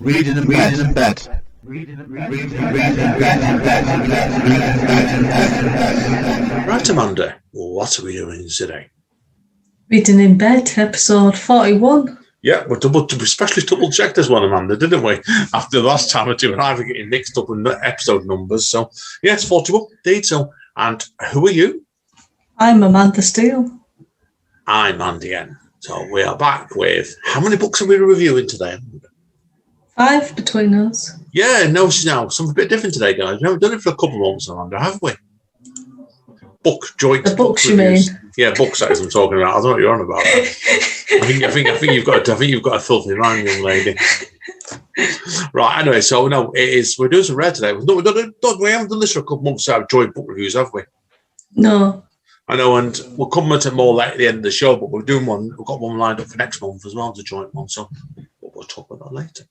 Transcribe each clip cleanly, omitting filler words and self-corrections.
Reading in bed. Right, Amanda, what are we doing today? Reading in Bed, episode 41. Yeah, we especially double-checked this one, Amanda, didn't we? After the last time or two, and either getting mixed up with episode numbers. So, yeah, it's 41, indeed. So, and who are you? I'm Amanda Steele. I'm Andy N. So we are back with, how many books are we reviewing today, Amanda? 5 between us. Yeah, no, something a bit different today, guys. We haven't done it for a couple of months, Amanda, have we? Joint the books you reviews. mean? Yeah, book size I'm talking about. I don't know what you're on about. I think you've got a filthy mind, young lady. Right. Anyway, so no, it is. We're doing some rare today. No, we haven't done this for a couple of months. Out of joint book reviews, have we? No. I know, and we'll come to more late at the end of the show. But we're doing one. We've got one lined up for next month as well as a joint one. So we'll talk about that later.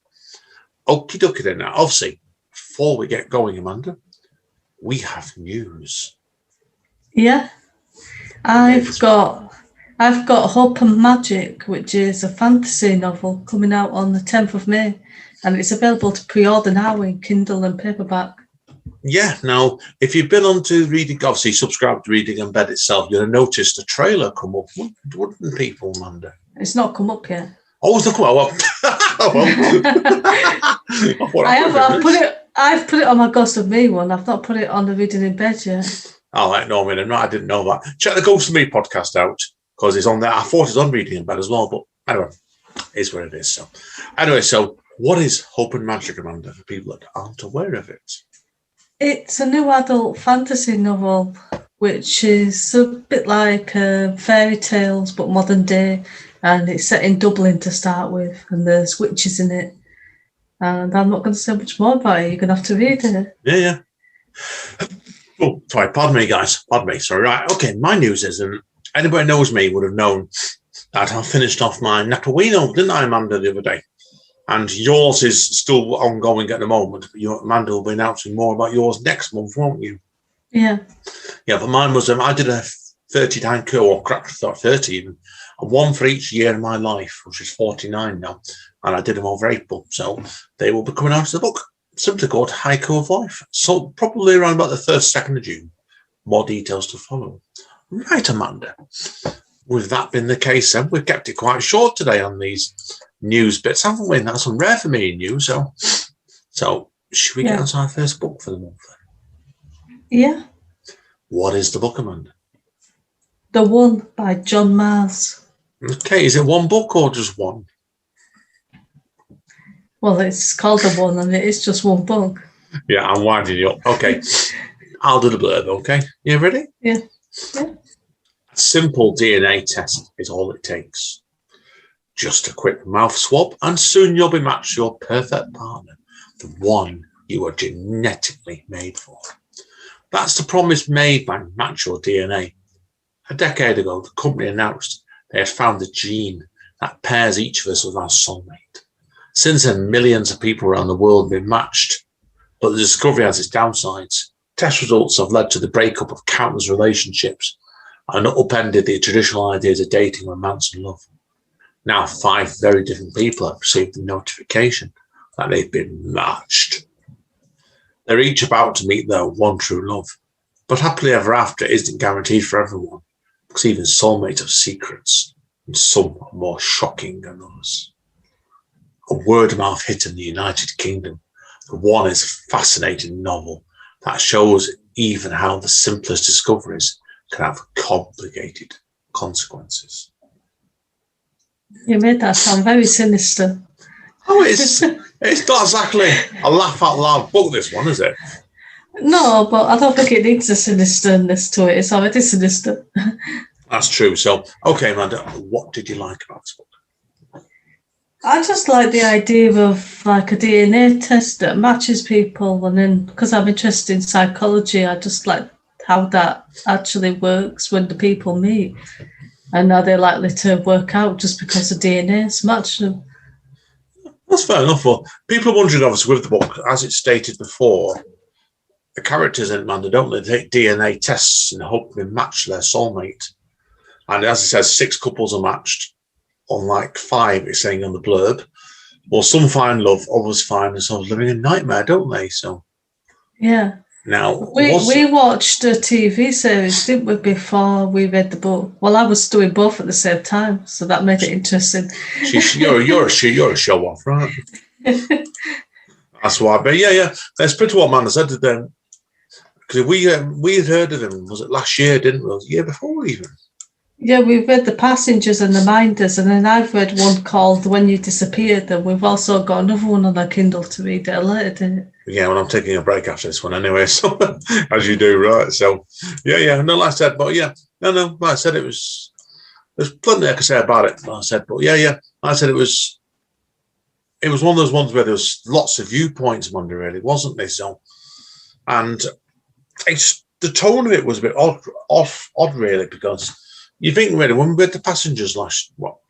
Okie dokie then. Now, obviously, before we get going, Amanda, we have news. Yeah. I've got Hope and Magic, which is a fantasy novel coming out on the 10th of May, and it's available to pre-order now in Kindle and paperback. Yeah, now, if you've been on to reading, obviously subscribe to Reading in Bed itself, you'll have noticed a trailer come up, wouldn't people, Amanda? It's not come up yet. Oh, it's not come up. I've put it on my Ghost of Me one. I've not put it on the Reading in Bed yet. Oh, right, no, I didn't know that. Check the Ghost of Me podcast out, because it's on there. I thought it was on Reading in Bed as well, but anyway, it is what it is. So, anyway, so what is Hope and Magic, Amanda, for people that aren't aware of it? It's a new adult fantasy novel, which is a bit like fairy tales, but modern day, and it's set in Dublin to start with, and there's witches in it. And I'm not going to say much more about it. You're going to have to read it. Yeah. Oh, sorry, pardon me, guys. Pardon me. Sorry, right. Okay, my news is, and anybody knows me would have known that I finished off my Napolino, didn't I, Amanda, the other day? And yours is still ongoing at the moment. Amanda will be announcing more about yours next month, won't you? Yeah. Yeah, but mine was, I did a 30-time or cracked 30 even, one for each year in my life, which is 49 now. And I did them over April. So they will be coming out as a book, simply called Haiku of Life. So probably around about the 1st, 2nd of June. More details to follow. Right, Amanda. With that being the case, then, we've kept it quite short today on these news bits, haven't we? And that's some rare for me and you. So should we get on to our first book for the month then? Yeah. What is the book, Amanda? The One by John Mars. Okay, is it one book or just one? Well, it's called The One, and it is just one book. Yeah, I'm winding you up. Okay, I'll do the blurb, okay? You ready? Yeah. A simple DNA test is all it takes. Just a quick mouth swab, and soon you'll be matched to your perfect partner, the one you are genetically made for. That's the promise made by Match Your DNA. A decade ago, the company announced they had found the gene that pairs each of us with our soulmate. Since then, millions of people around the world have been matched, but the discovery has its downsides. Test results have led to the breakup of countless relationships and upended the traditional ideas of dating, romance, and love. Now, 5 very different people have received the notification that they've been matched. They're each about to meet their one true love, but happily ever after isn't guaranteed for everyone, because even soulmates have secrets, and some are more shocking than others. A word-of-mouth hit in the United Kingdom, The One is a fascinating novel that shows even how the simplest discoveries can have complicated consequences. You made that sound very sinister. Oh, it's not exactly a laugh-out-loud book, this one, is it? No, but I don't think it needs a sinisterness to it. It's already sinister. That's true. So, okay, Amanda, what did you like about this book? I just like the idea of like a DNA test that matches people, and then because I'm interested in psychology, I just like how that actually works when the people meet, and are they likely to work out just because the DNA's matched them? That's fair enough. Well, people are wondering, obviously, with the book, as it's stated before, the characters in Amanda don't they take DNA tests and hope they match their soulmate. And as it says, 6 couples are matched, unlike 5, it's saying on the blurb. Well, some find love, others find themselves living in nightmare, don't they? So yeah. now We watched a TV series, didn't we, before we read the book? Well, I was doing both at the same time, so that made it interesting. You're a show off, right? That's why. But yeah. That's pretty what man said to them. Because we had heard of him, was it last year, didn't we? Or the year before even? Yeah, we've read The Passengers and The Minders, and then I've read one called When You Disappeared, and we've also got another one on our Kindle to read at a later date. Yeah, well, I'm taking a break after this one anyway, so as you do, right? So, yeah. No, like I said, but yeah, no. Like I said, there's plenty I could say about it. Like I said, but yeah. Like I said, it was one of those ones where there was lots of viewpoints, Monday, really, wasn't there? So, and the tone of it was a bit odd, really, because you think, really, when we read The Passengers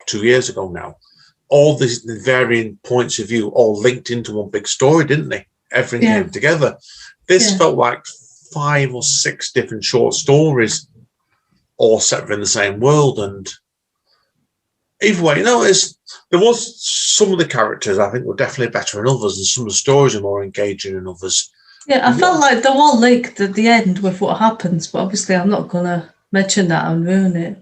2 years ago now, all the varying points of view all linked into one big story, didn't they? Everything came together. This felt like 5 or 6 different short stories, all set within the same world. And either way, there was some of the characters I think were definitely better than others, and some of the stories are more engaging than others. Yeah, I felt like they're all linked at the end with what happens, but obviously I'm not going to mention that and ruin it.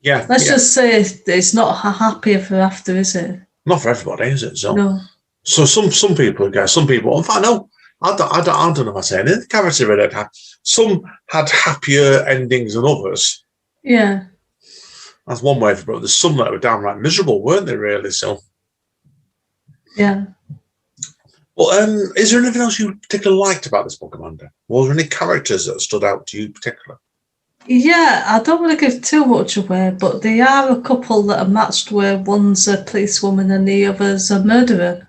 Yeah. Let's just say it's not happy ever after, is it? Not for everybody, is it? So, no. So some people, guys, some people. In fact, no, I don't know if I say anything. The character read it. Some had happier endings than others. Yeah. That's one way of it, but there's some that were downright miserable, weren't they? Really? So. Yeah. Well, is there anything else you particularly liked about this book, Amanda? Was there any characters that stood out to you particularly? Yeah, I don't want to give too much away, but there are a couple that are matched where one's a policewoman and the other's a murderer.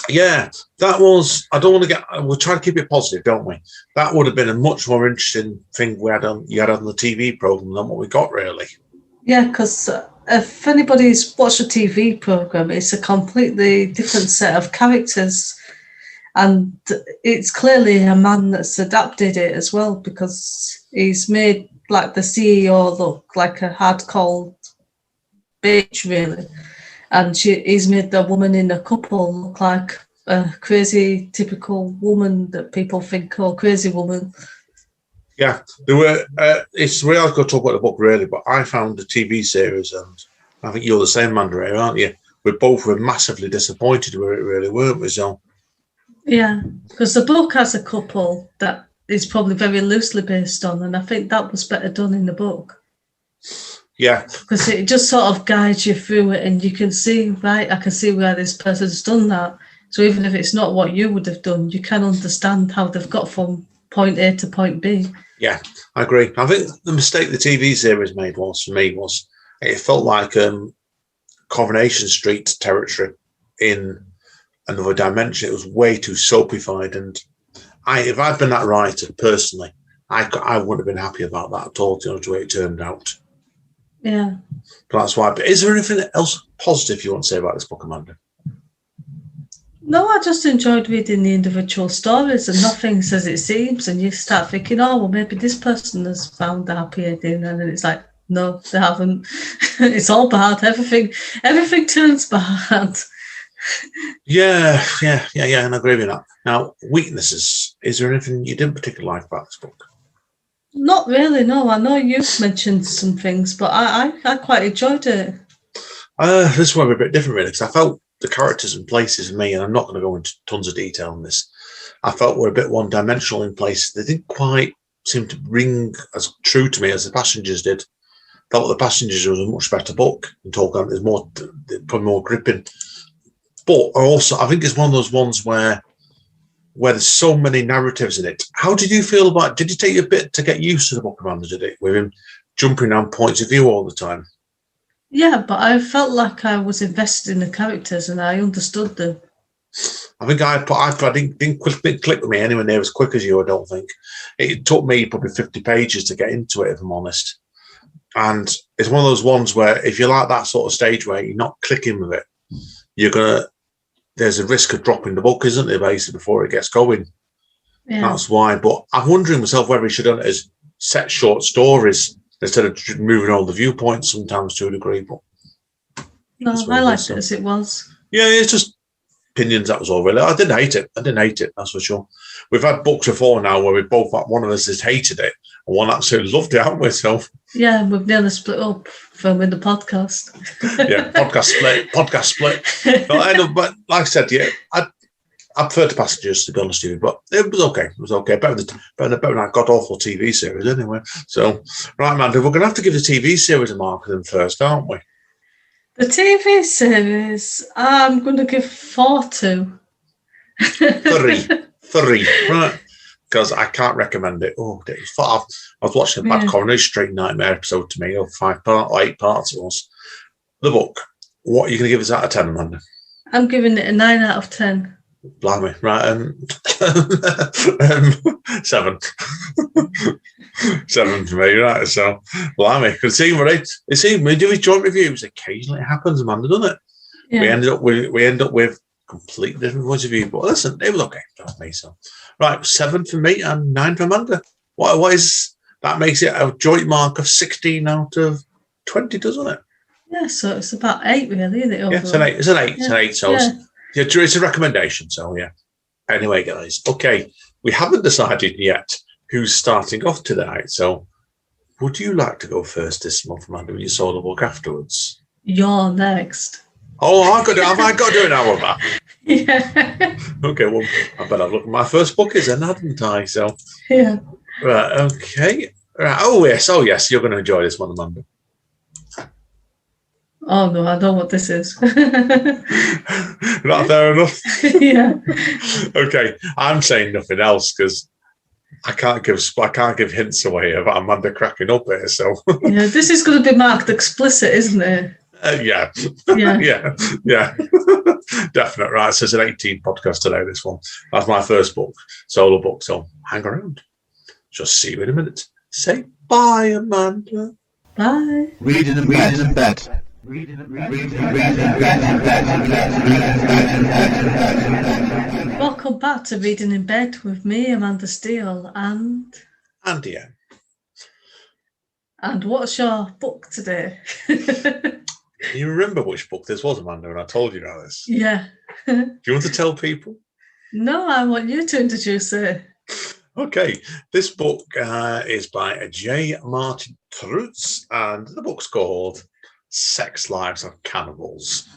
Yeah, that was. I don't want to get. We'll try to keep it positive, don't we? That would have been a much more interesting thing you had on the TV program than what we got, really. Yeah, because if anybody's watched a TV program, it's a completely different set of characters, and it's clearly a man that's adapted it as well, because he's made like the CEO look like a hard-cold bitch, really. And he's made the woman in the couple look like a crazy, typical woman that people think, oh, crazy woman. Yeah, there were. It's where I was going to talk about the book, really, but I found the TV series, and I think you're the same, Mandarin, aren't you? We both were massively disappointed with it, really, weren't we? So. Yeah, because the book has a couple that is probably very loosely based on, and I think that was better done in the book. Yeah. Because it just sort of guides you through it, and you can see, right, I can see where this person's done that. So even if it's not what you would have done, you can understand how they've got from point A to point B. Yeah, I agree. I think the mistake the TV series made for me was it felt like Coronation Street territory in another dimension. It was way too soapified, and if I'd been that writer personally, I wouldn't have been happy about that at all. The way it turned out. Yeah. But that's why. But is there anything else positive you want to say about this book, Amanda? No, I just enjoyed reading the individual stories, and nothing's as it seems, and you start thinking, oh, well, maybe this person has found a happy ending, and then it's like, no, they haven't. It's all bad. Everything turns bad. Yeah, and I agree with that. Now, weaknesses. Is there anything you didn't particularly like about this book? Not really, no. I know you've mentioned some things, but I quite enjoyed it. This one was a bit different, really, because I felt the characters and places in me, and I'm not going to go into tons of detail on this, I felt were a bit one-dimensional in places. They didn't quite seem to ring as true to me as The Passengers did. I felt The Passengers was a much better book in talking. There's probably more gripping. But also, I think it's one of those ones where there's so many narratives in it. How did you feel about it? Did it take you a bit to get used to the book, Amanda, did it, with him jumping around points of view all the time? Yeah, but I felt like I was invested in the characters and I understood them. I think I didn't click with me anywhere near as quick as you, I don't think. It took me probably 50 pages to get into it, if I'm honest. And it's one of those ones where if you're like that sort of stage where you're not clicking with it, there's a risk of dropping the book, isn't there, basically, before it gets going. Yeah. That's why. But I'm wondering myself whether he should have done it as set short stories instead of moving all the viewpoints sometimes to a degree. But no, I liked it as it was. Yeah, it's just opinions, that was all really. I didn't hate it, that's for sure. We've had books before now where we both, one of us has hated it and one absolutely loved it, haven't we? So yeah, we've nearly split up filming the podcast. Yeah, podcast split. But like I said, yeah, I prefer to Passengers, to be honest with you, but it was okay. Better than that god-awful TV series anyway. So, right, Amanda, we're going to have to give the TV series a mark then first, aren't we? The TV series, I'm going to give 4 to. 3, right? Because I can't recommend it. Oh, it was far. I was watching a Bad Coronation Street nightmare episode to me, 5 parts or 8 parts it was. The book. What are you going to give us out of 10, Amanda? I'm giving it a 9 out of 10. Blimey, right? 7. 7 for me, right? So, blimey, because see, right? You see, we do his joint reviews. Occasionally, it happens, Amanda, doesn't it? Yeah. We end up with completely different points of view. But listen, it was okay for me. So, right, 7 for me and 9 for Amanda. What is that? Makes it a joint mark of 16 out of 20, doesn't it? Yeah, so it's about 8, really, isn't it? Overall? Yeah, it's an 8. It's an 8. Yeah. It's an 8. So. Yeah. It's a recommendation, so yeah. Anyway, guys, okay, we haven't decided yet who's starting off tonight, so would you like to go first this month, Amanda, when you saw the book afterwards? You're next. Oh, have I got to do an hour back? Yeah. Okay, well, I better look at my first book is then, hadn't I? So, yeah. Right, okay. Right. Oh, yes, you're going to enjoy this one, Amanda. Oh no, I know what this is. Not fair enough. Yeah. Okay, I'm saying nothing else because I can't give hints away about Amanda cracking up here. So yeah, this is going to be marked explicit, isn't it? Yeah. Yeah. Definite. Right. So it's an 18 podcast today. This one. That's my first book, solo book. So hang around. Just see you in a minute. Say bye, Amanda. Bye. Reading in bed. Welcome back to Reading in Bed with me, Amanda Steele, and Andy. And what's your book today? You remember which book this was, Amanda, when I told you about this? Yeah. Do you want to tell people? No, I want you to introduce it. Okay, this book is by J. Maarten Troost, and the book's called Sex Lives of Cannibals.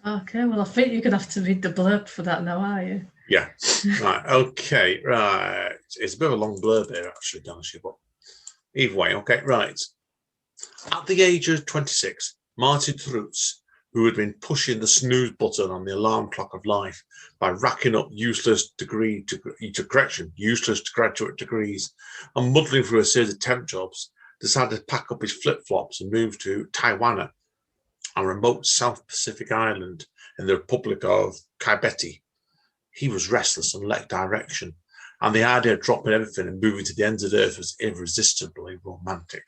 Okay, well, I think you're going to have to read the blurb for that now, are you? Yeah, right, okay, right. It's a bit of a long blurb here, actually, don't you? But either way, okay, right. At the age of 26, Maarten Troost, who had been pushing the snooze button on the alarm clock of life by racking up useless graduate degrees and muddling through a series of temp jobs, decided to pack up his flip-flops and move to Taiwan, a remote South Pacific island in the Republic of Kibeti. He was restless and lacked direction, and the idea of dropping everything and moving to the ends of the earth was irresistibly romantic.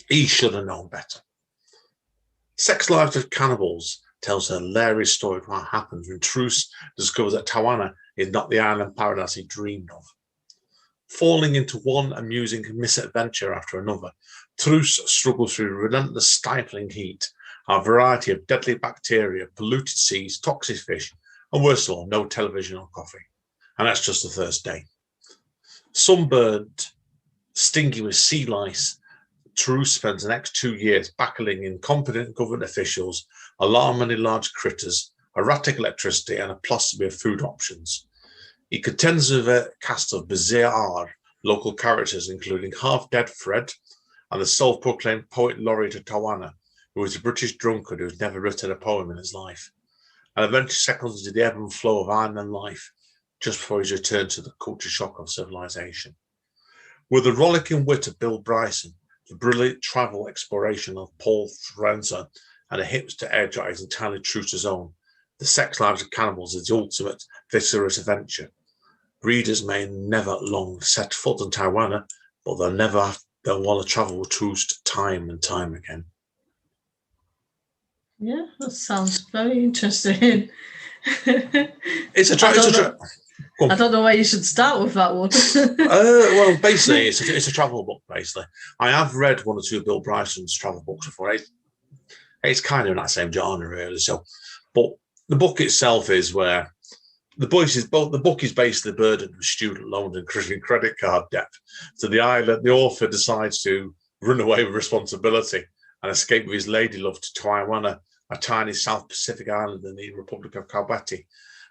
He should have known better. Sex Lives of Cannibals tells a hilarious story of what happens when Troost discovers that Taiwan is not the island paradise he dreamed of. Falling into one amusing misadventure after another, Troost struggles through relentless stifling heat, a variety of deadly bacteria, polluted seas, toxic fish, and worst of all, no television or coffee. And that's just the first day. Sunburned, stinging with sea lice, Troost spends the next 2 years battling incompetent government officials, alarmingly large critters, erratic electricity, and a plethora of food options. He contends with a cast of bizarre local characters, including half-dead Fred and the self-proclaimed poet laureate of Tawana, who is a British drunkard who has never written a poem in his life, and eventually settles into the ebb and flow of island life just before his return to the culture shock of civilization. With the rollicking wit of Bill Bryson, the brilliant travel exploration of Paul Frenzer, and a hipster edge that is entirely true to his own, The Sex Lives of Cannibals is the ultimate viscerous adventure. Readers may never long set foot in Taiwan, but they'll want to travel with Troost time and time again. Yeah, that sounds very interesting. I don't know where you should start with that one. Well, basically, it's a travel book, basically. I have read one or two of Bill Bryson's travel books before. it's kind of in that same genre, really. So, but the book itself is where the book is basically the burden of student loans and credit card debt. So the author decides to run away with responsibility and escape with his lady love to Taiwan, a tiny South Pacific island in the Republic of Kiribati.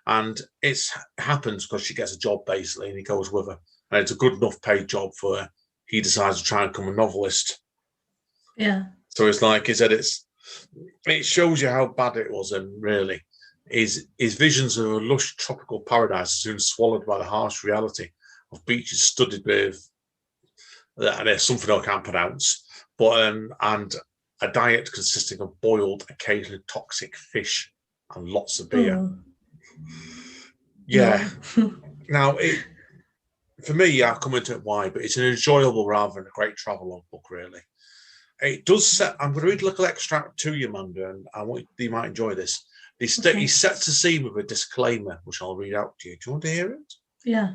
And it happens because she gets a job, basically, and he goes with her. And it's a good enough paid job for her. He decides to try and become a novelist. Yeah. So it's like he said, it shows you how bad it was, and really, his visions of a lush tropical paradise are soon swallowed by the harsh reality of beaches studded with, and there's something I can't pronounce, but and a diet consisting of boiled, occasionally toxic fish and lots of beer. Oh. Yeah. Now, for me, I'll come into it why, but it's an enjoyable rather than a great travelogue book, really. It does set. I'm going to read a little extract to you, Amanda, and I want you might enjoy this. He sets the scene with a disclaimer, which I'll read out to you. Do you want to hear it? Yeah.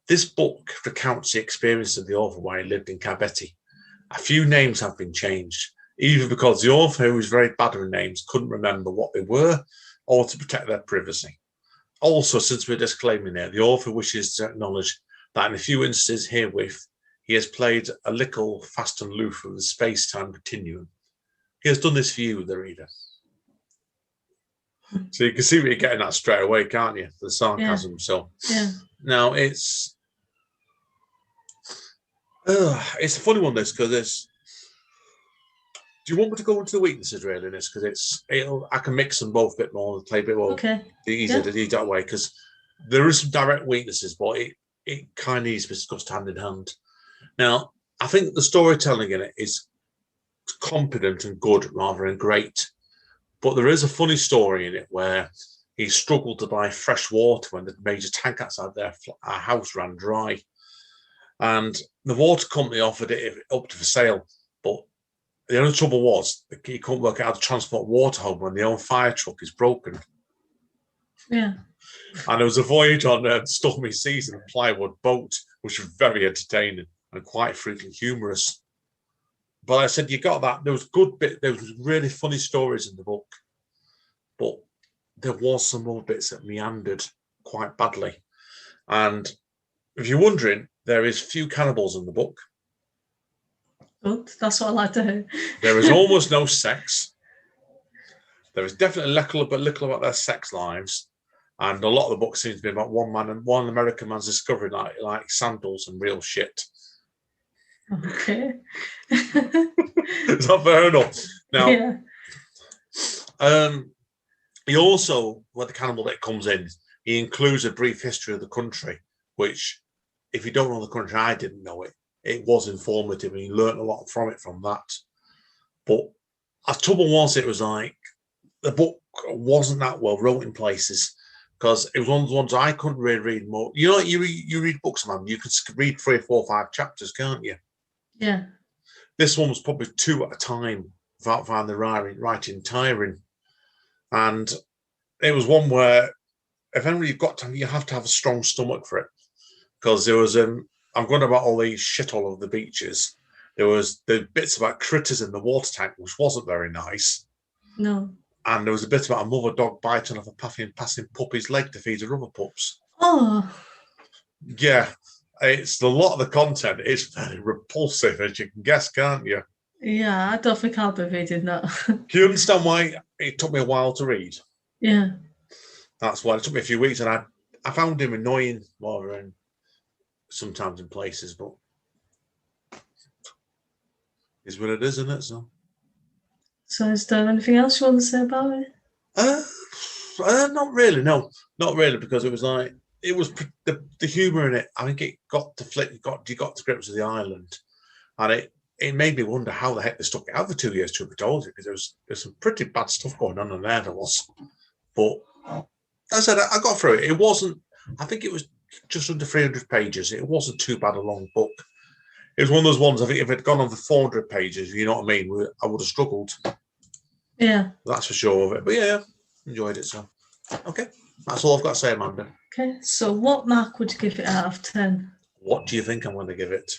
This book recounts the experience of the author while he lived in Kiribati. A few names have been changed, either because the author, who was very bad with names, couldn't remember what they were, or to protect their privacy. Also, since we're disclaiming it, the author wishes to acknowledge that in a few instances herewith, he has played a little fast and loose with the space-time continuum. He has done this for you, the reader. So you can see what you're getting at straight away, can't you? The sarcasm. Yeah. Now it's a funny one, this, because it's. Do you want me to go into the weaknesses really in this? Because I can mix them both a bit more and play a bit more. Okay. Easier to do that way, because there is some direct weaknesses, but it kind of needs to be discussed hand in hand. Now, I think the storytelling in it is competent and good rather than great. But there is a funny story in it where he struggled to buy fresh water when the major tank outside their house ran dry. And the water company offered it up for sale. But the only trouble was he couldn't work out how to transport water home when the own fire truck is broken. Yeah. And there was a voyage on a stormy seas in a plywood boat, which was very entertaining and quite frequently humorous. But I said, you got that. There was there was really funny stories in the book, but there was some more bits that meandered quite badly. And if you're wondering, there is few cannibals in the book. Good. That's what I like to hear. There is almost no sex. There is definitely little about their sex lives. And a lot of the book seems to be about one man and one American man's discovering like sandals and real shit. Okay. Is that fair enough? Now, yeah. He also, when the cannibal bit comes in, he includes a brief history of the country, which, if you don't know the country, I didn't know it. It was informative, and you learned a lot from that. But the trouble was, it was like the book wasn't that well wrote in places, because it was one of the ones I couldn't really read more. You know, you read books, man. You can read 3, 4, 5 chapters, can't you? Yeah. This one was probably 2 at a time without finding the writing tiring. And it was one where, if ever you've got time, you have to have a strong stomach for it. Because there was, I'm going about all these shit all over the beaches. There was the bits about critters in the water tank, which wasn't very nice. No. And there was a bit about a mother dog biting off a passing puppy's leg to feed her other pups. Oh. Yeah. It's a lot of the content is very repulsive, as you can guess, can't you? Yeah, I don't think I'll be reading that. Do you understand why it took me a while to read? Yeah. That's why it took me a few weeks, and I found him annoying more than sometimes in places, but it's what it is, isn't it? So is there anything else you want to say about it? Not really, no. Not really, because it was like, it was the humour in it. I think it got to grips with the island, and it made me wonder how the heck they stuck it out for 2 years to told you, because there's some pretty bad stuff going on in there. There was, but as I said, I got through it. It wasn't. I think it was just under 300 pages. It wasn't too bad a long book. It was one of those ones. I think if it had gone on for 400 pages, you know what I mean, I would have struggled. Yeah, that's for sure of it. But yeah, enjoyed it. So okay, that's all I've got to say, Amanda. Okay, so what mark would you give it out of 10? What do you think I'm going to give it?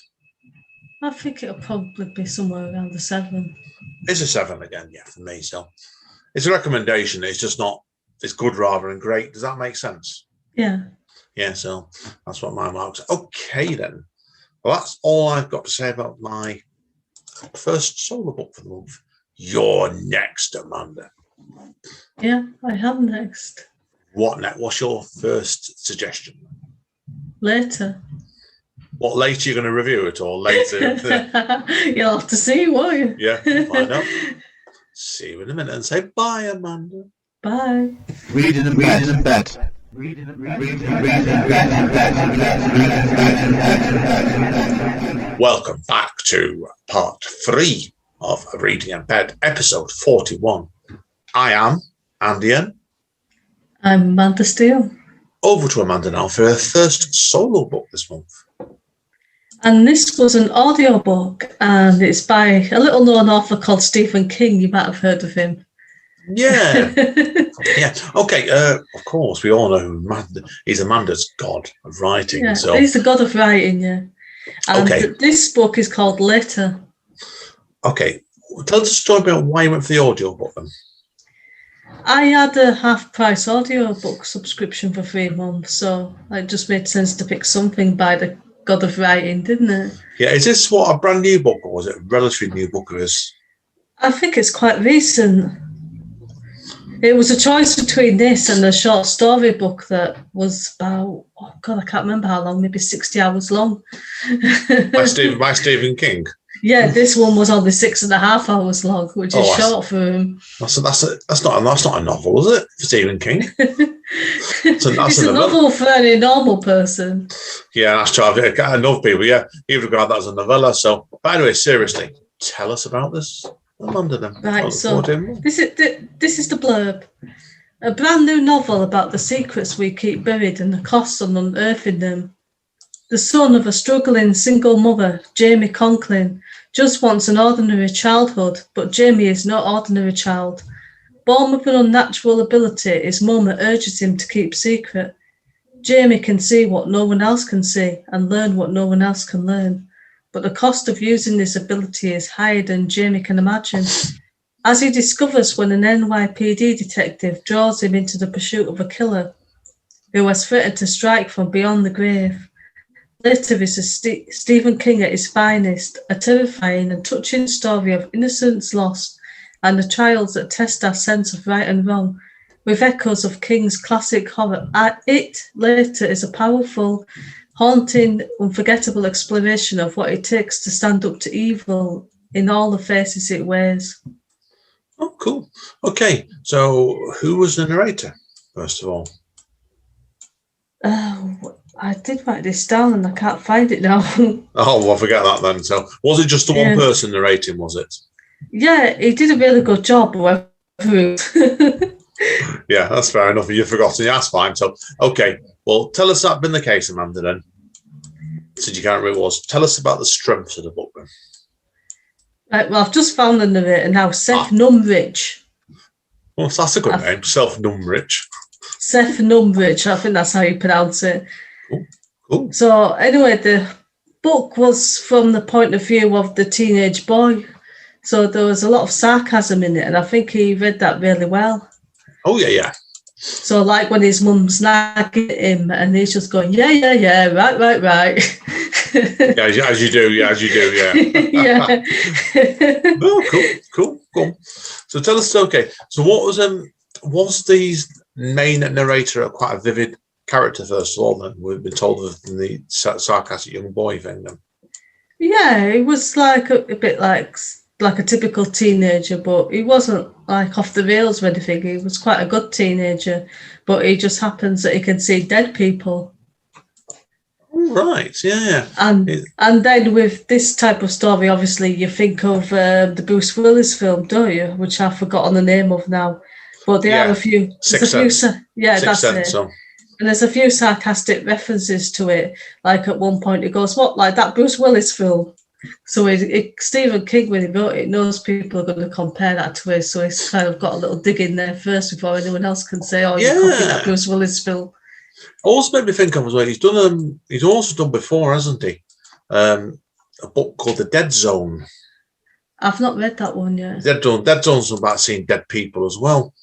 I think it'll probably be somewhere around the 7. It's a 7 again, yeah, for me. So it's a recommendation. It's just not, it's good rather than great. Does that make sense? Yeah. Yeah, so that's what my marks are. Okay, then. Well, that's all I've got to say about my first solo book for the month. You're next, Amanda. Yeah, I am next. What next? What's your first suggestion? Later. What, later you're going to review it, or later? You'll have to see, won't you? Yeah, find out. See you in a minute and say bye, Amanda. Bye. Reading in bed. Welcome back to part 3 of Reading in Bed, episode 41. I am Andy N. I'm Amanda Steele. Over to Amanda now for her first solo book this month. And this was an audiobook, and it's by a little known author called Stephen King. You might have heard of him. Yeah. Yeah. Okay. Of course, we all know Amanda. He's Amanda's god of writing. Yeah, so he's the god of writing, And okay. This book is called Later. Okay. Tell us a story about why you went for the audiobook then. I had a half-price audiobook subscription for 3 months, so it just made sense to pick something by the god of writing, didn't it? Yeah. Is this what, a brand new book, or was it a relatively new book? I think it's quite recent. It was a choice between this and a short story book that was about, oh God, I can't remember how long, maybe 60 hours long. by Stephen King. Yeah, this one was only 6.5 hours long, which is short for him. That's not a novel, is it, for Stephen King? It's a novel for any normal person. Yeah, that's true. I know people, yeah, you regard that as a novella. So, by the way, seriously, tell us about this. Amanda, then. Right, so this is the blurb. A brand new novel about the secrets we keep buried and the costs of unearthing them. The son of a struggling single mother, Jamie Conklin, just wants an ordinary childhood, but Jamie is no ordinary child. Born with an unnatural ability, his mum urges him to keep secret. Jamie can see what no one else can see and learn what no one else can learn. But the cost of using this ability is higher than Jamie can imagine. As he discovers when an NYPD detective draws him into the pursuit of a killer who has threatened to strike from beyond the grave. Later is a Stephen King at his finest, a terrifying and touching story of innocence lost and the trials that test our sense of right and wrong, with echoes of King's classic horror. Later is a powerful, haunting, unforgettable exploration of what it takes to stand up to evil in all the faces it wears. Oh, cool. Okay, so who was the narrator, first of all? I did write this down and I can't find it now. Oh, well, forget that then. So, was it just the one person narrating, was it? Yeah, he did a really good job. Yeah, that's fair enough. You've forgotten. Yeah, that's fine. So, okay. Well, tell us that's been the case, Amanda, then. Since you can't remember what it was. Tell us about the strengths of the book, then. Right, well, I've just found the narrator now, Seth Numrich. Well, that's a good name, Self-Numrich. Seth Numrich, I think that's how you pronounce it. Cool. So, anyway, the book was from the point of view of the teenage boy. So there was a lot of sarcasm in it, and I think he read that really well. Oh, yeah. So, like when his mum's nagging at him, and he's just going, yeah, right. Yeah, as you do, yeah. Yeah. Oh, cool. So tell us, okay. So what was the main narrator quite a vivid character, first of all, then? We've been told of the sarcastic young boy thing, then. Yeah, he was like a bit like a typical teenager, but he wasn't like off the rails or anything. He was quite a good teenager, but he just happens that he can see dead people. Right, yeah. And then with this type of story, obviously you think of the Bruce Willis film, don't you? Which I've forgotten the name of now. But there are a few. Sixth Sense. That's it. So. And there's a few sarcastic references to it. Like at one point it goes, what, like that Bruce Willis film? So Stephen King, when he wrote it, knows people are going to compare that to it. So he's kind of got a little dig in there first before anyone else can say, oh, you copied that Bruce Willis film. Also made me think of as well, he's also done before, hasn't he? a book called The Dead Zone. I've not read that one yet. Dead Zone's about seeing dead people as well.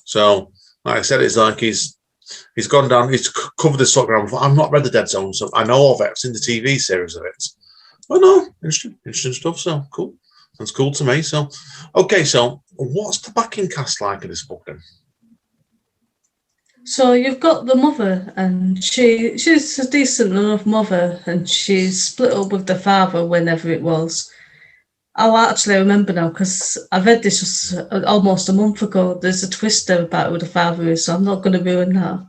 So, like I said, it's like he's gone down, he's covered the sort of ground. I've not read The Dead Zone, so I know of it. I've seen the TV series of it. Oh no, interesting stuff. So cool. Sounds cool to me. So, okay, so what's the backing cast like in this book then? So you've got the mother, and she's a decent enough mother, and she's split up with the father whenever it was. I'll actually remember now because I read this just almost a month ago. There's a twist there about who the father is, so I'm not going to ruin that.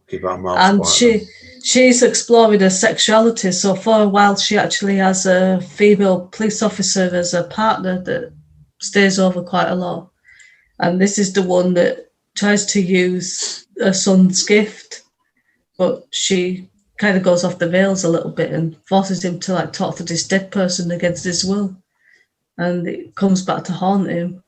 Keep our mouth And quiet, she's exploring her sexuality. So for a while, she actually has a female police officer as a partner that stays over quite a lot. And this is the one that tries to use her son's gift, but she kind of goes off the rails a little bit and forces him to like talk to this dead person against his will. And it comes back to haunt him.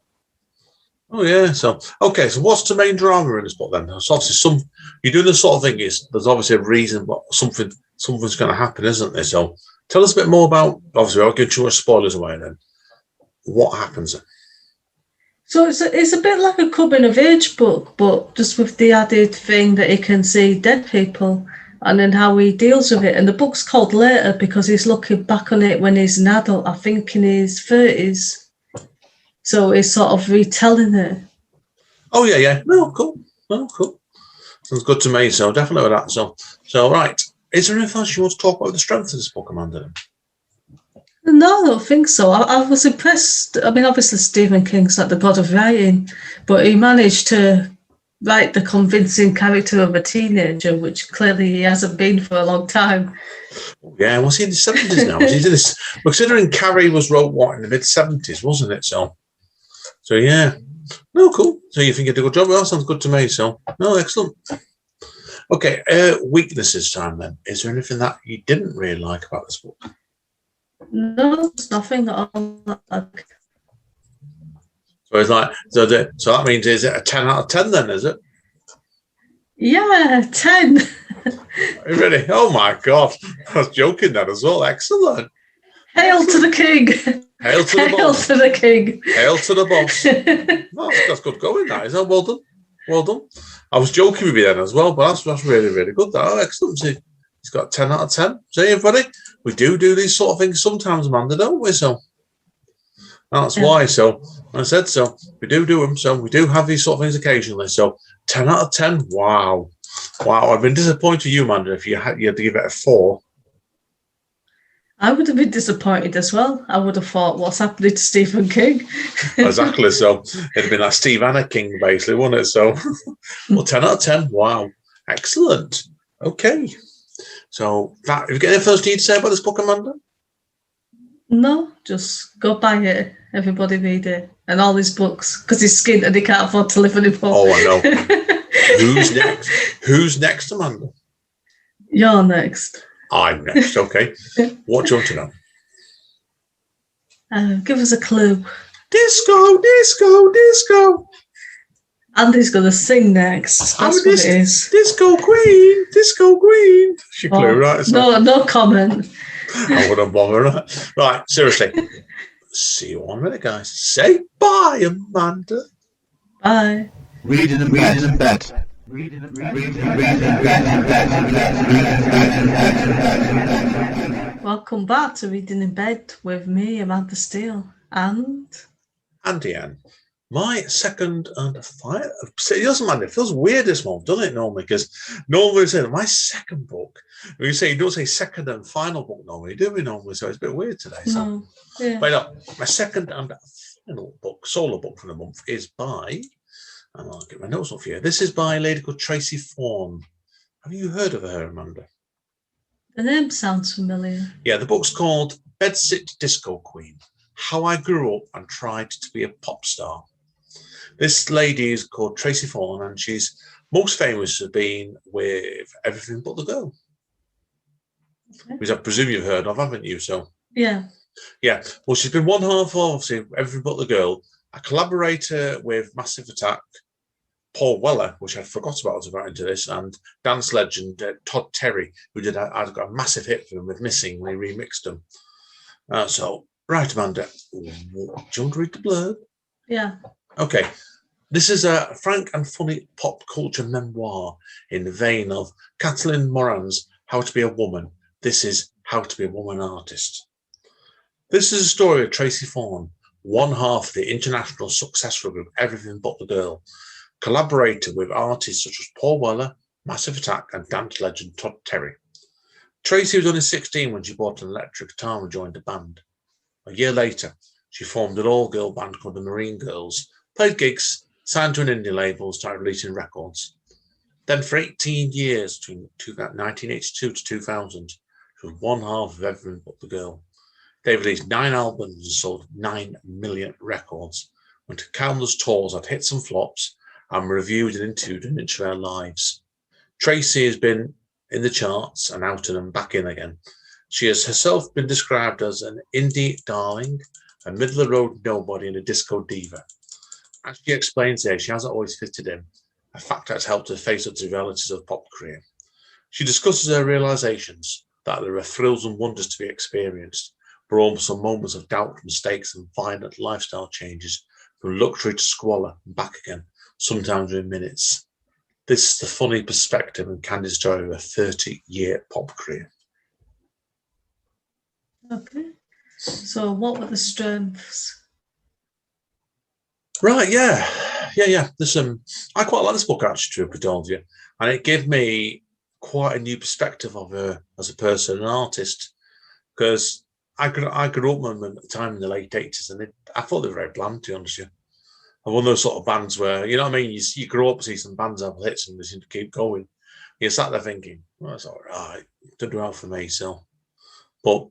Oh yeah. So okay. So what's the main drama in this book then? So obviously you're doing this sort of thing. There's obviously a reason, but something's going to happen, isn't there? So tell us a bit more about. Obviously, I'll give too much spoilers away then. What happens then? So it's a bit like a coming of age book, but just with the added thing that he can see dead people and then how he deals with it. And the book's called Later because he's looking back on it when he's an adult, I think in his 30s. So he's sort of retelling it. Oh yeah. No, cool. Sounds good to me. So definitely with that. So right. Is there anything else you want to talk about the strength of this book, Amanda? No, I don't think so. I was impressed. I mean, obviously Stephen King's like the god of writing, but he managed to write the convincing character of a teenager, which clearly he hasn't been for a long time. Yeah, was he in the 70s now? Was he in this? Considering Carrie was wrote in the mid 70s, wasn't it? So yeah. No, cool. So you think you did a good job? Well, that sounds good to me. So no, excellent. Okay, weaknesses time then. Is there anything that you didn't really like about this book? No, there's nothing at all. So it's like so that means is it a 10 out of 10 then, is it? Yeah, 10. Are you ready? Oh my god. I was joking then as well. Excellent. Hail to the king. Hail to the boss. Hail to the king. Hail to the boss. No, that's good going, that is. Well done. Well done. I was joking with you then as well, but that's really, really good. Oh, excellent. See, he's got 10 out of 10. See, everybody, we do these sort of things sometimes, Amanda, don't we? So that's why. So I said so. We do them. So we do have these sort of things occasionally. So 10 out of 10. Wow. I've been disappointed with you, Amanda, if you had to give it a 4. I would have been disappointed as well. I would have thought, what's happening to Stephen King? Exactly. So it'd been like Steve Anna King, basically, wouldn't it? So, well, 10 out of 10. Wow. Excellent. Okay. So, have you got anything else you need to say about this book, Amanda? No, just go buy it. Everybody read it. And all his books, because he's skint and he can't afford to live anymore. Oh, I know. Who's next? Who's next, Amanda? You're next. I'm next, okay. What do you want to know? Give us a clue. Disco, disco, disco. Andy's going to sing next. That's what it is. Disco queen, disco queen. She clue, right? So. No comment. I wouldn't bother. Right, seriously. See you on minute, guys. Say bye, Amanda. Bye. Reading in bed. Welcome back to Reading in Bed with me, Amanda Steele, and Anne. My second and final. It doesn't matter. It feels weird this month, doesn't it? Normally, because normally we say my second book. You don't say second and final book normally, do we? Normally, so it's a bit weird today. So. No, yeah. But no, my second and final book, solo book for the month, is by. And I'll get my notes off here. This is by a lady called Tracy Thorn. Have you heard of her, Amanda? The name sounds familiar. Yeah, the book's called Bedsit Disco Queen, How I Grew Up and Tried to Be a Pop Star. This lady is called Tracy Thorn, and she's most famous for being with Everything But the Girl, which I presume you've heard of, haven't you? So Yeah. Well, she's been one half of, obviously, Everything But the Girl, a collaborator with Massive Attack, Paul Weller, which I forgot about as I got into this, and dance legend Todd Terry, who had got a massive hit for them with Missing. They remixed them. Right, Amanda, do you want to read the blurb? Yeah. Okay. This is a frank and funny pop culture memoir in the vein of Kathleen Moran's How to Be a Woman. This is How to Be a Woman Artist. This is a story of Tracy Thorn, one half of the international successful group Everything But the Girl, collaborated with artists such as Paul Weller, Massive Attack, and dance legend Todd Terry. Tracy was only 16 when she bought an electric guitar and joined the band. A year later, she formed an all-girl band called the Marine Girls, played gigs, signed to an indie label, started releasing records. Then for 18 years, between 1982 to 2000, she was one half of Everything But the Girl. They released 9 albums and sold 9 million records, went to countless tours, had hits and flops, and reviewed and interviewed an inch of their lives. Tracy has been in the charts and out and back in again. She has herself been described as an indie darling, a middle-of-the-road nobody, and a disco diva. As she explains here, she hasn't always fitted in, a fact that's helped her face up to the realities of pop career. She discusses her realizations that there are thrills and wonders to be experienced, but also moments of doubt, mistakes, and violent lifestyle changes, from luxury to squalor and back again, sometimes in minutes. This is the funny perspective and candid story of a 30-year pop career. Okay. So what were the strengths? Right, yeah. There's I quite like this book, actually, to be told you, and it gave me quite a new perspective of her as a person, an artist, because I grew up with them at the time in the late 80s, and I thought they were very bland, to be honest with you. And one of those sort of bands where, you know what I mean, you grow up, see some bands have hits, and they seem to keep going. You sat there thinking, well, that's all right, it didn't do well for me, so. But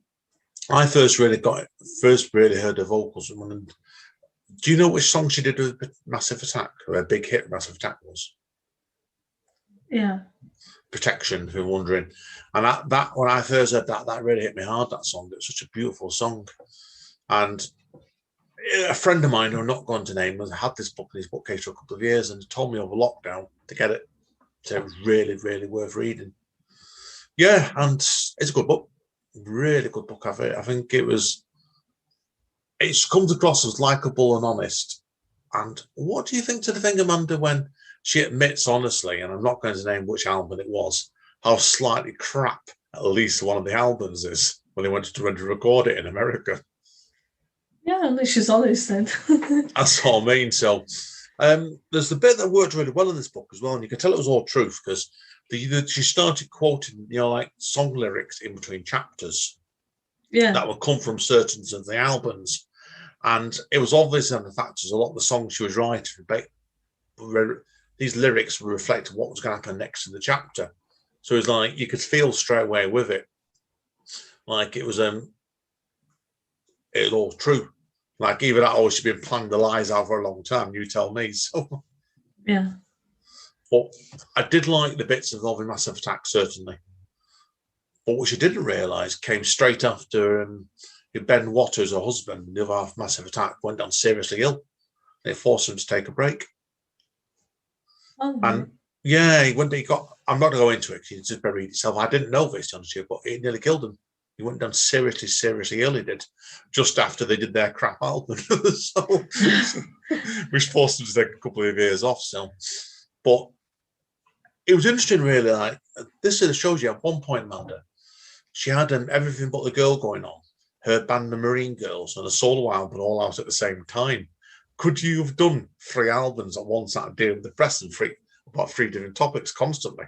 I first really heard the vocals. And do you know which song she did with Massive Attack? Or a big hit Massive Attack was? Yeah. Protection, if you're wondering. And that when I first heard that really hit me hard, that song. It was such a beautiful song. And a friend of mine, who I'm not going to name, had this book in his bookcase for a couple of years and told me over lockdown to get it. So it was really, really worth reading. Yeah, and it's a good book. Really good book. I think it comes across as likeable and honest. And what do you think to the thing, Amanda, when she admits honestly, and I'm not going to name which album it was, how slightly crap at least one of the albums is when they went to record it in America? Yeah, at least she's honest then. That's what I mean. So there's the bit that worked really well in this book as well, and you can tell it was all truth because she started quoting, like song lyrics in between chapters. Yeah. That would come from certain of the albums. And it was obvious in the fact that a lot of the songs she was writing, these lyrics were reflecting what was going to happen next in the chapter. So it was like you could feel straight away with it, like it was all true. Like even that, she'd been planning the lies out for a long time. You tell me. So yeah. But I did like the bits involving Massive Attack, certainly. But what she didn't realise came straight after Ben Waters, her husband, the other half of Massive Attack, went down seriously ill. It forced him to take a break. Oh, and yeah, I'm not going to go into it because you just buried yourself. I didn't know this, honestly, but it nearly killed him. He went down seriously ill, he did, just after they did their crap album. So, which forced him to take a couple of years off. So, but it was interesting, really. Like this sort of shows you at one point, Amanda, she had Everything But the Girl going on, her band, the Marine Girls, and a solo album all out at the same time. Could you have done 3 albums at once that deal with the press and about 3 different topics constantly?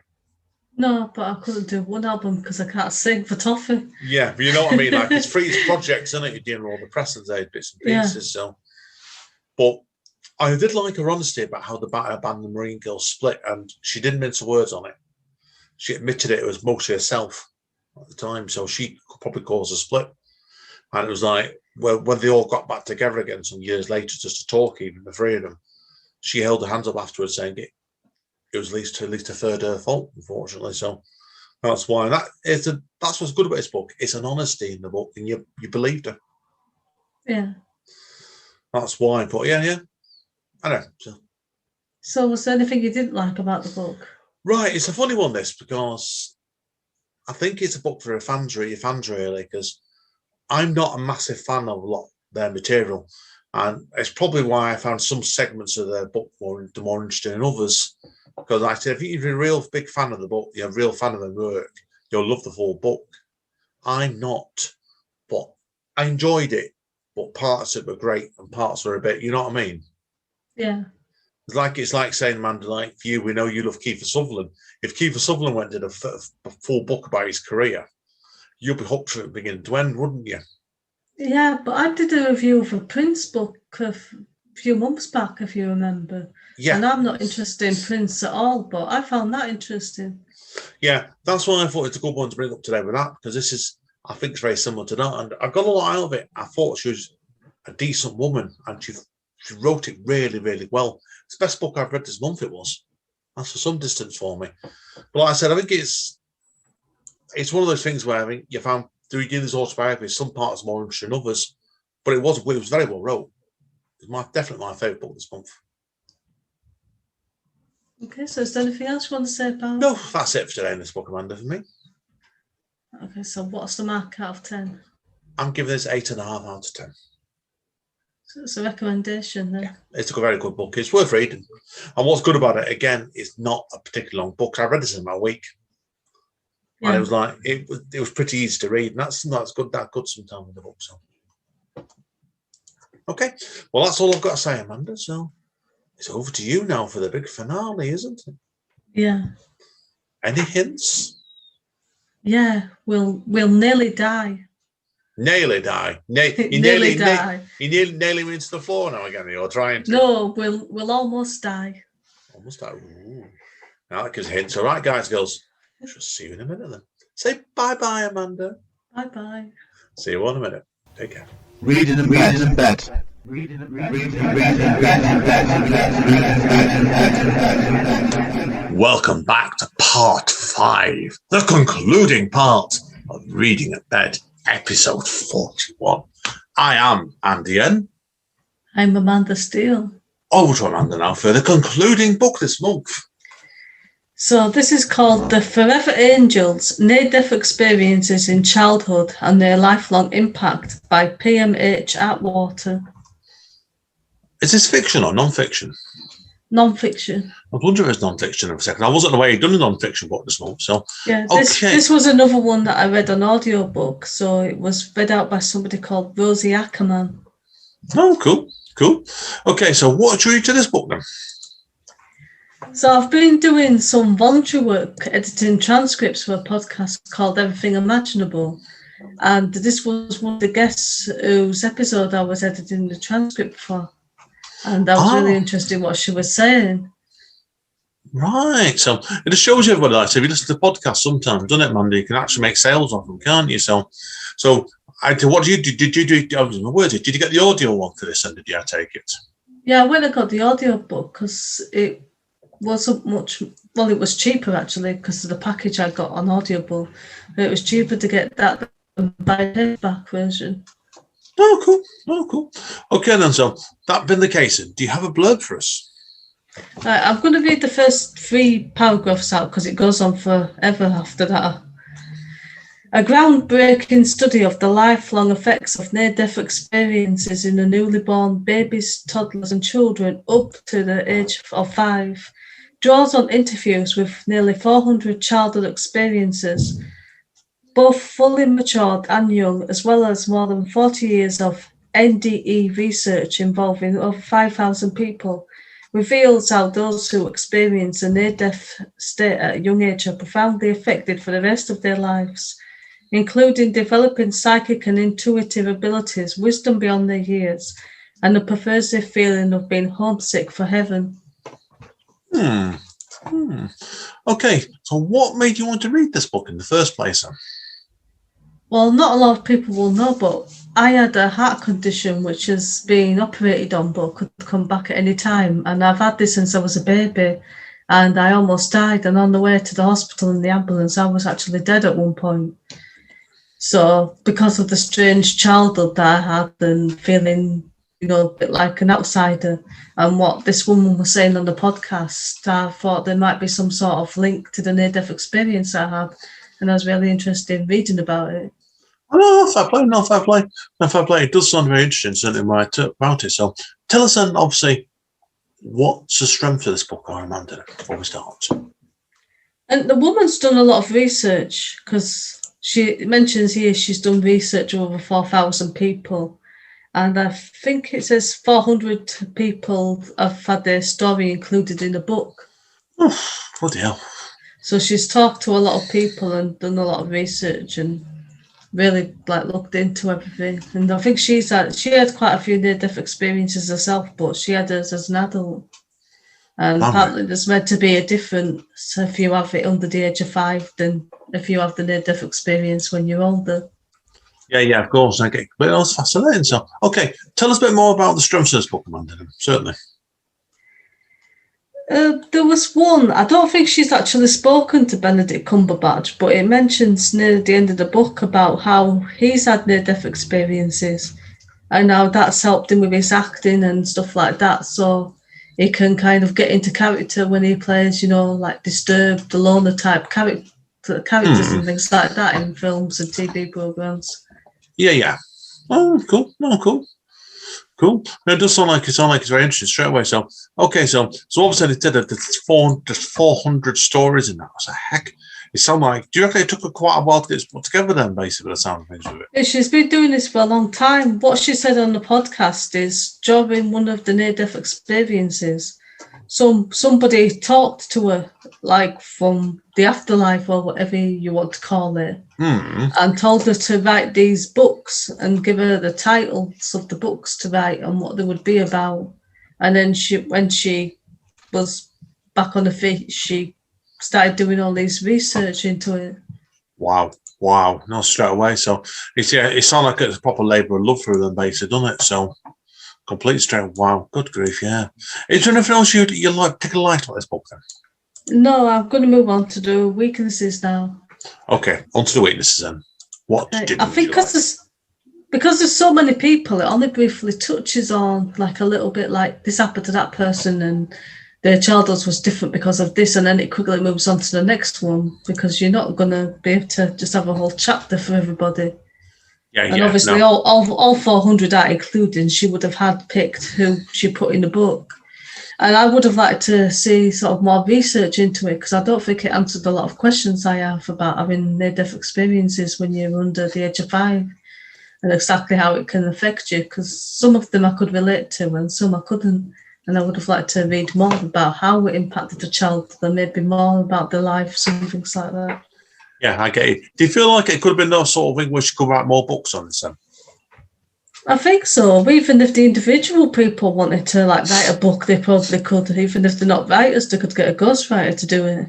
No, but I couldn't do one album because I can't sing for toffee. Yeah, but you know what I mean? Like it's 3 projects, isn't it? You're dealing with all the press and bits and pieces. Yeah. So, but I did like her honesty about how her band, the Marine Girls, split, and she didn't mince words on it. She admitted it was mostly herself at the time, so she could probably cause a split. And it was like, well, when they all got back together again some years later just to talk, even the 3 of them, she held her hands up afterwards saying it was at least a third her fault, unfortunately. So that's why that's what's good about this book. It's an honesty in the book, and you believed her. Yeah. That's why. But yeah. I know. So was there anything you didn't like about the book? Right, it's a funny one, this, because I think it's a book for your fans really, because I'm not a massive fan of a lot of their material, and it's probably why I found some segments of their book more interesting than others. Because like I said, if you're a real big fan of the book, you're a real fan of their work, you'll love the full book. I'm not, but I enjoyed it. But parts of it were great, and parts were a bit. You know what I mean? Yeah. It's like saying, Amanda, like for you, we know you love Kiefer Sutherland. If Kiefer Sutherland went and did a full book about his career, you'd be hooked from beginning to end, wouldn't you? Yeah, but I did a review of a Prince book a few months back, if you remember. Yeah. And I'm not interested in Prince at all, but I found that interesting. Yeah, that's why I thought it's a good one to bring up today with that, because this is, I think it's very similar to that. And I got a lot out of it. I thought she was a decent woman, and she wrote it really, really well. It's the best book I've read this month, it was. That's for some distance for me. But like I said, I think it's one of those things where I think you found through reading this autobiography, some parts more interesting than others, but it was very well wrote. It's definitely my favourite book this month. Okay, so is there anything else you want to say about? No, that's it for today in this book, Amanda, for me. Okay, so what's the mark out of 10? I'm giving this 8.5 out of 10. So it's a recommendation then. Yeah, it's a very good book. It's worth reading. And what's good about it, again, it's not a particularly long book. I read this in about a week. Yeah. And it was like it was pretty easy to read. And that's good. That good sometimes in the book. So okay. Well, that's all I've got to say, Amanda. So it's over to you now for the big finale, isn't it? Yeah. Any hints? Yeah, we'll nearly die. Nearly die. Nearly die. You nearly went to the floor now again. You're trying to. No, we'll almost die. Almost die. Ooh. Now that gives hints. All right, guys, girls. Shall see you in a minute then. Say bye-bye, Amanda. Bye-bye. See you in a minute. Take care. Reading in bed. Welcome back to part 5, the concluding part of Reading at Bed, episode 41. I am Andy N. I'm Amanda Steele. Over to Amanda now for the concluding book this month. So this is called The Forever Angels, Near-Death Experiences in Childhood and Their Lifelong Impact by P.M.H. Atwater. Is this fiction or non-fiction? Non-fiction. I was wondering if it's non-fiction for a second. I wasn't aware you'd done a non-fiction book this month. So yeah, this was another one that I read on audiobook. So it was read out by somebody called Rosie Ackerman. Oh, cool. Okay, so what did you read to this book then? So I've been doing some voluntary work editing transcripts for a podcast called Everything Imaginable. And this was one of the guests whose episode I was editing the transcript for. And I was really interested in what she was saying. Right. So it just shows you everybody that. So if you listen to podcasts sometimes, doesn't it, Mandy? You can actually make sales off them, can't you? So what did you do? Did you get the audio one for this, and did you take it? Yeah, I went and got the audio book because it wasn't much. Well, it was cheaper actually because of the package I got on Audible. It was cheaper to get that than buy a paperback version. Oh, cool. Okay, then. So that being the case, do you have a blurb for us? I'm going to read the first 3 paragraphs out because it goes on forever after that. A groundbreaking study of the lifelong effects of near-death experiences in the newly born babies, toddlers and children up to the age of 5 draws on interviews with nearly 400 childhood experiences, both fully matured and young, as well as more than 40 years of NDE research involving over 5,000 people, reveals how those who experience a near-death state at a young age are profoundly affected for the rest of their lives, including developing psychic and intuitive abilities, wisdom beyond their years, and a pervasive feeling of being homesick for heaven. Okay, so what made you want to read this book in the first place then? Well, not a lot of people will know, but I had a heart condition which has been operated on but could come back at any time. And I've had this since I was a baby and I almost died. And on the way to the hospital in the ambulance, I was actually dead at one point. So because of the strange childhood that I had and feeling, a bit like an outsider and what this woman was saying on the podcast, I thought there might be some sort of link to the near-death experience I had. And I was really interested in reading about it. Oh, no, fair play. It does sound very interesting, certainly about it. So tell us then, obviously, what's the strength of this book, Amanda, before we start? And the woman's done a lot of research, because she mentions here she's done research of over 4,000 people. And I think it says 400 people have had their story included in the book. Oh, bloody hell. So she's talked to a lot of people and done a lot of research and really looked into everything. And I think she had quite a few near-death experiences herself, but she had hers as an adult. And apparently there's meant to be a difference if you have it under the age of 5 than if you have the near-death experience when you're older. Yeah, of course. Okay, but that's fascinating. So, okay, tell us a bit more about the strengths of this book, Amanda. Certainly. There was one, I don't think she's actually spoken to Benedict Cumberbatch, but it mentions near the end of the book about how he's had near-death experiences and how that's helped him with his acting and stuff like that. So he can kind of get into character when he plays, disturbed, the loner type characters and things like that in films and TV programs. Yeah. Oh, cool. No, cool. It does sound like it's very interesting straight away. So, okay, so obviously it did it. There's 400 stories in that. That's a heck. It sounds like. Do you reckon it took her quite a while to get this put together? Then, basically, the sound of things with it. Yeah, she's been doing this for a long time. What she said on the podcast is during one of the near-death experiences, somebody talked to her, from the afterlife or whatever you want to call it, and told her to write these books and give her the titles of the books to write and what they would be about. And then when she was back on her feet, she started doing all this research into it. Wow. No, straight away. So it sounds like it's a proper labour of love for them, basically, doesn't it? So complete straight. Wow, good grief, yeah. Is there anything else you like particularly liked about this book then? No, I'm going to move on to the weaknesses now. Okay, on to the weaknesses then. What didn't I think because there's so many people, it only briefly touches on a little bit this happened to that person and their childhood was different because of this, and then it quickly moves on to the next one because you're not going to be able to just have a whole chapter for everybody. And obviously all 400 are included. She would have had picked who she put in the book. And I would have liked to see sort of more research into it because I don't think it answered a lot of questions I have about having near-death experiences when you're under the age of 5 and exactly how it can affect you, because some of them I could relate to and some I couldn't. And I would have liked to read more about how it impacted the child and maybe more about their life, some things like that. Yeah, I get it. Do you feel like it could have been that sort of thing where she could write more books on this then? I think so. Even if the individual people wanted to write a book, they probably could. Even if they're not writers, they could get a ghostwriter to do it.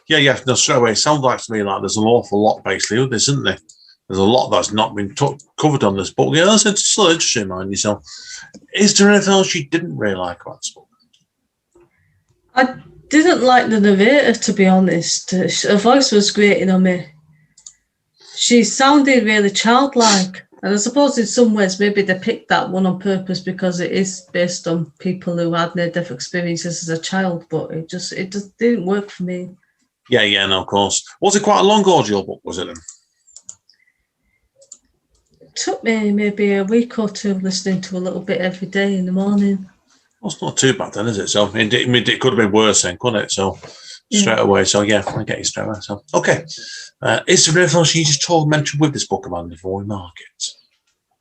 Yeah. No, straight away. It sounds like to me like there's an awful lot basically of this, isn't there? There's a lot that's not been covered on this book. Yeah, that's still interesting, mind yourself. Is there anything else you didn't really like about this book? I didn't like the narrator, to be honest. Her voice was grating on me. She sounded really childlike. And I suppose in some ways maybe they picked that one on purpose because it is based on people who had near-death experiences as a child, but it just didn't work for me. Yeah, no, of course. Was it quite a long audio book, was it then? It took me maybe a week or two listening to a little bit every day in the morning. Well, it's not too bad then, is it? So it could have been worse then, couldn't it? So straight away. So yeah, I get you straight away. So okay. Is there anything else you just mention with this book, Amanda, before we mark it?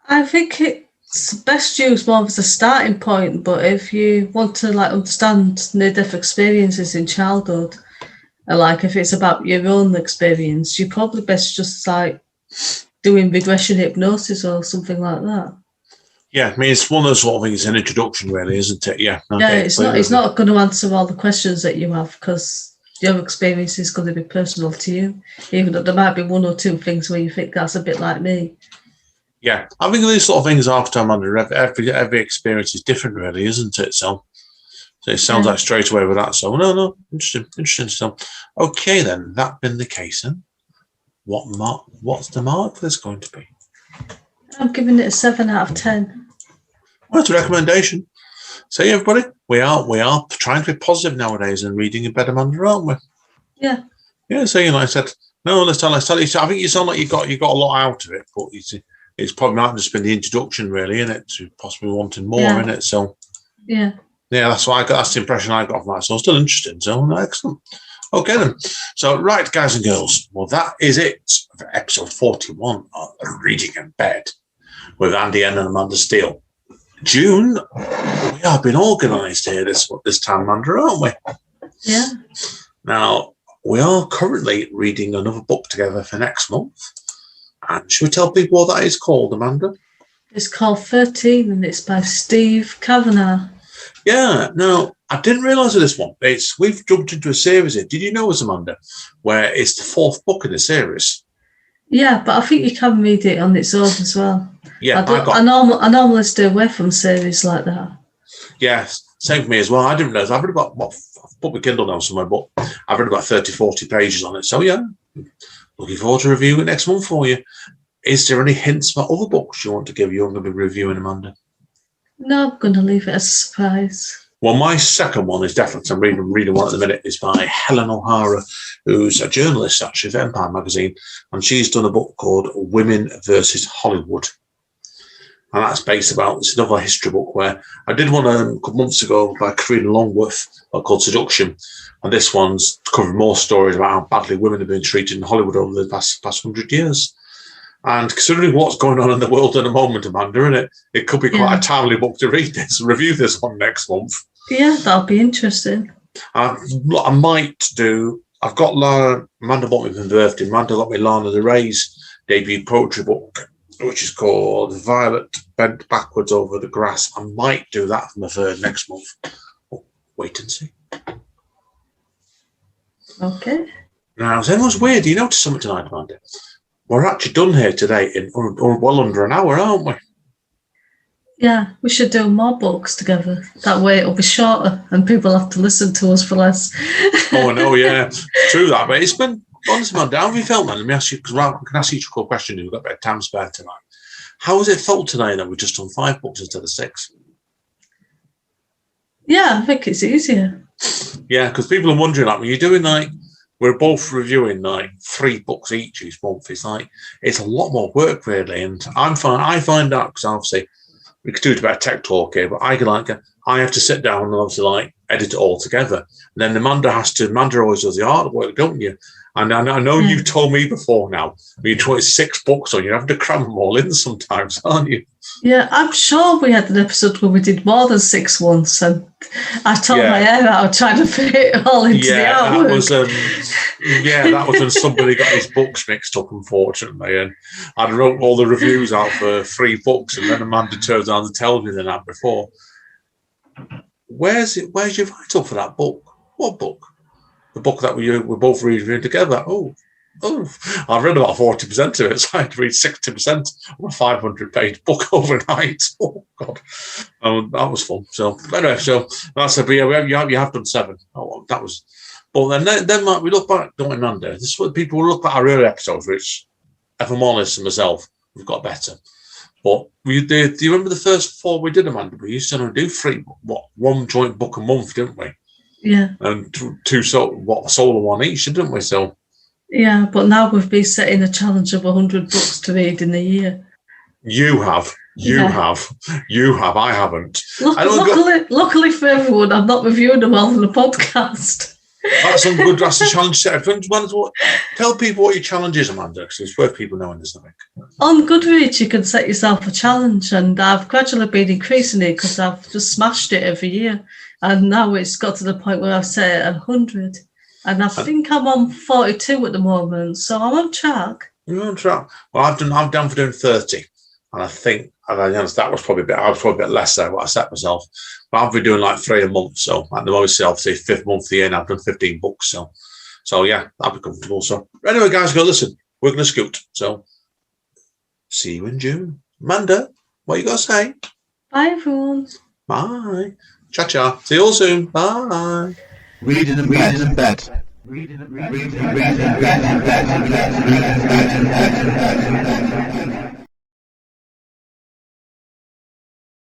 I think it's best used more as a starting point, but if you want to understand near-death experiences in childhood, if it's about your own experience, you probably best just doing regression hypnosis or something like that. Yeah, I mean, it's one of those sort of things, an introduction, really, isn't it? Yeah. Okay, it's not going to answer all the questions that you have because your experience is going to be personal to you, even though there might be one or two things where you think that's a bit like me. Yeah, I think these sort of things after every experience is different, really, isn't it? So it sounds like straight away with that. So no, interesting. So okay, then that being the case, then what's the mark for this going to be? I'm giving it a 7 out of 10. Well, that's a recommendation. So everybody, we are trying to be positive nowadays and reading in bed, Amanda, aren't we? Yeah. Yeah. So I said, No, let's tell you. I think you sound like you got a lot out of it, but it's probably not just been the introduction, really, isn't it? To possibly wanting more, isn't it? So yeah, that's why I got. That's the impression I got from that. So I'm still interested. So excellent. Okay then. So right, guys and girls. Well, that is it for episode 41 of Reading in Bed with Andy N and Amanda Steele. June, we have been organised here this time, Amanda, aren't we? Yeah. Now, we are currently reading another book together for next month. And should we tell people what that is called, Amanda? It's called 13 and it's by Steve Kavanagh. Yeah, no, I didn't realise of this one. We've jumped into a series here. Did you know, Amanda, where it's the 4th book in the series? Yeah, but I think you can read it on its own as well. Yeah, I normally stay away from series like that. Yeah, same for me as well. I didn't realise. I've read about, I've put my Kindle down somewhere, but I've read about 30, 40 pages on it. So, yeah, looking forward to reviewing it next month for you. Is there any hints about other books you want to give? You're going to be reviewing, Amanda? No, I'm going to leave it as a surprise. Well, my second one is definitely, I'm reading one at the minute, is by Helen O'Hara, who's a journalist, actually, for Empire magazine, and she's done a book called Women versus Hollywood. And that's based about, it's another history book where I did one a couple months ago by Karina Longworth called Seduction. And this one's covering more stories about how badly women have been treated in Hollywood over the past 100 years. And considering what's going on in the world at the moment, Amanda, isn't it could be quite a timely book to read this, review this one next month. Yeah, that'll be interesting. I might do, I've got Amanda bought me for my birthday. Amanda got me Lana Del Rey's debut poetry book, which is called Violet Bent Backwards Over the Grass. I might do that for my third next month. Oh, wait and see. Okay. Now, everyone's weird. Do you notice something tonight, Amanda? We're actually done here today in well under an hour, aren't we? Yeah, we should do more books together. That way it'll be shorter and people have to listen to us for less. Oh, I know, yeah. True that, but it's been, honestly, man, how have you felt, man? Let me ask you, because I can ask each a question. We've got a bit of time spare tonight. How has it felt today that we've just done 5 books instead of 6? Yeah, I think it's easier. Yeah, because people are wondering, like, when you're doing, like, we're both reviewing, like, 3 books each month. It's like, it's a lot more work, really. And I find out, because obviously, we could do it about tech talk here, but I have to sit down and obviously, like, edit it all together. And then Amanda always does the artwork, don't you? And I know you've told me before now, when you try 6 books on, you have to cram them all in sometimes, aren't you? Yeah, I'm sure we had an episode where we did more than 6 once, and I tore my hair out trying to fit it all into the artwork. That was when somebody got his books mixed up, unfortunately, and I wrote all the reviews out for 3 books, and then Amanda turns on the television than that before. Where's your write-up for that book? What book? The book that we're both reading together. Oh, I've read about 40% of it, so I had to read 60% of a 500-page book overnight. Oh, God. That was fun. So, anyway, that's you have done 7. Oh, that was... But then we look back, don't we, Amanda? This is what people will look at our early episodes, which, if I'm honest to myself, we've got better. But do you remember the first 4 we did, Amanda? We used to do 3, 1 joint book a month, didn't we? Yeah. And 2 solo one each, didn't we? So... Yeah, but now we've been setting a challenge of 100 books to read in a year. You have. I haven't. Luckily for everyone, I'm not reviewing them all on the podcast. That's some good. That's a challenge set. Tell people what your challenge is, Amanda, because it's worth people knowing, isn't it? On Goodreads, you can set yourself a challenge, and I've gradually been increasing it because I've just smashed it every year, and now it's got to the point where I've set it at 100. And I think I'm on 42 at the moment, so I'm on track. You're on track. Well, I'm down for doing 30, and I think that was probably I was probably a bit less than what I set myself. But I've been doing like 3 a month, so at the most, obviously 5th month of the year, and I've done 15 books. So yeah, I'll be comfortable. So anyway, guys, listen. We're going to scoot. So see you in June. Amanda, what you got to say? Bye, everyone. Bye. Cha-cha. See you all soon. Bye. Reading in bed. Reading in bed.